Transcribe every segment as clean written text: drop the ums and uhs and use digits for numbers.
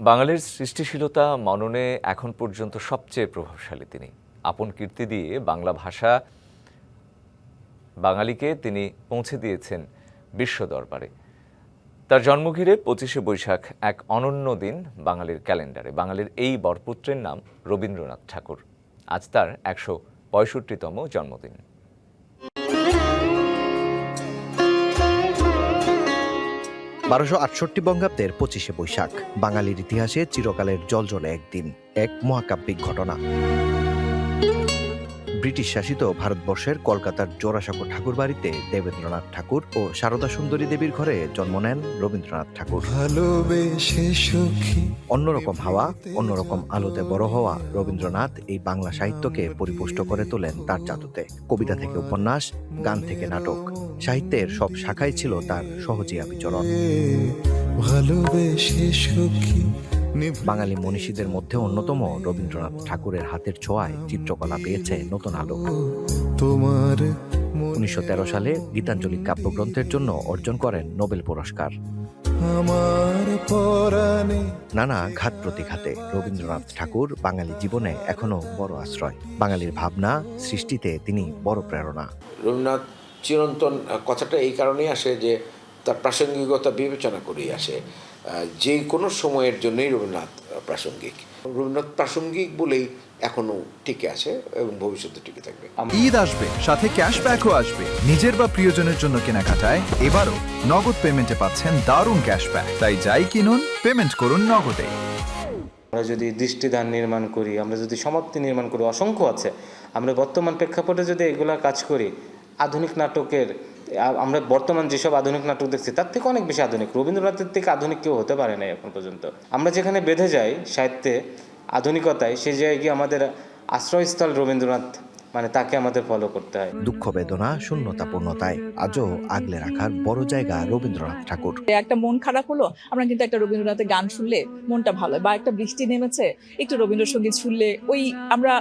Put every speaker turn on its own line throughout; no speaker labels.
বাঙালির সৃষ্টিশীলতা মননে এখন পর্যন্ত সবচেয়ে প্রভাবশালী তিনি। আপন কীর্তি দিয়ে বাংলা ভাষা বাঙালিকে তিনি পৌঁছে দিয়েছেন বিশ্ব দরবারে। তার জন্মঘিরে 25শে বৈশাখ এক অনন্য দিন বাঙালির ক্যালেন্ডারে। বাঙালির এই বরপুত্রের নাম রবীন্দ্রনাথ ঠাকুর। আজ তার 165তম জন্মদিন।
বঙ্গাব্দের 25শে বৈশাখ বাঙালির ইতিহাসে চিরকালের জ্বলজ্বলে একদিন, এক মহাকাব্যিক ঘটনা। ব্রিটিশ শাসিত ভারতবর্ষের কলকাতার জোড়াসাঁকো ঠাকুর বাড়িতে দেবেন্দ্রনাথ ঠাকুর ও শারদা সুন্দরী দেবীর ঘরে জন্ম নেন রবীন্দ্রনাথ ঠাকুর। অন্যরকম হাওয়া, অন্যরকম আলোতে বড় হওয়া রবীন্দ্রনাথ এই বাংলা সাহিত্যকে পরিপুষ্ট করে তোলেন তার জাদুতে। কবিতা থেকে উপন্যাস, গান থেকে নাটক, সাহিত্যের সব শাখায় ছিল তার সহজিয়া বিচরণ। বাঙালি মনীষীদের মধ্যে অন্যতম রবীন্দ্রনাথ ঠাকুরের হাতের ছোঁয়ায় চিত্রকলা পেয়েছে নতুন আলো। 1913 সালে গীতাঞ্জলি কাব্যগ্রন্থের জন্য অর্জন করেন নোবেল পুরস্কার। নানা ঘাত প্রতিঘাতে রবীন্দ্রনাথ ঠাকুর বাঙালি জীবনে এখনো বড় আশ্রয়। বাঙালির ভাবনা সৃষ্টিতে তিনি বড় প্রেরণা।
রবীন্দ্রনাথ চিরন্তন কথাটা এই কারণেই আসে যে তার প্রাসঙ্গিকতা বিবেচনা করেই আসে। যে কোনো সময়ের জন্যই রবীন্দ্রনাথ প্রাসঙ্গিক। রবীন্দ্রনাথ প্রাসঙ্গিক বলেই এখনো টিকে আছে এবং ভবিষ্যতে টিকে থাকবে।
ঈদ আসবে, সাথে ক্যাশব্যাকও আসবে। নিজের বা প্রিয়জনের জন্য কেনাকাটায় এবারও নগদ পেমেন্টে পাচ্ছেন দারুণ ক্যাশব্যাক। তাই যাই কিনুন, পেমেন্ট করুন নগদে।
আমরা যদি দৃষ্টিদান নির্মাণ করি, আমরা যদি সমাপ্তি নির্মাণ করি, অসংখ্য আছে। আমরা বর্তমান প্রেক্ষাপটে যদি এগুলা কাজ করি, আধুনিক নাটকের, আমরা বর্তমান যেসব আধুনিক নাটক দেখছি তার থেকে অনেক বেশি আধুনিক। রবীন্দ্রনাথের থেকে আধুনিক কেউ হতে পারে না এখন পর্যন্ত। আমরা যেখানে বেঁধে যাই সাহিত্যে, আধুনিকতায়, সেই জায়গায় আমাদের আশ্রয়স্থল রবীন্দ্রনাথ, মানে তাকে আমাদের ফলো করতে হয়।
দুঃখ বেদনা, শূন্যতা পূর্ণতায় আজও আগলে রাখার বড় জায়গা রবীন্দ্রনাথ ঠাকুর।
একটা মন খারাপ হলো, আমরা কিন্তু একটা রবীন্দ্রনাথের গান শুনলে মনটা ভালো হয়, বা একটা বৃষ্টি নেমেছে একটু রবীন্দ্রসঙ্গীত শুনলে ওই আমরা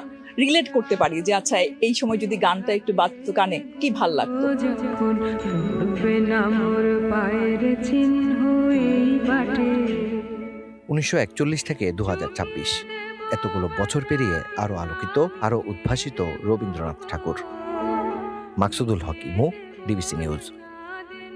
রিলেট করতে পারি যে আচ্ছা এই সময় যদি গানটা একটু বাজতো কানে কি ভাল লাগতো।
1941 থেকে 2026 এতগুলো বছর পেরিয়ে আরো আলোকিত, আরো উদ্ভাসিত রবীন্দ্রনাথ ঠাকুর। মাকসুদুল হক ইমু, ডিবিসি নিউজ।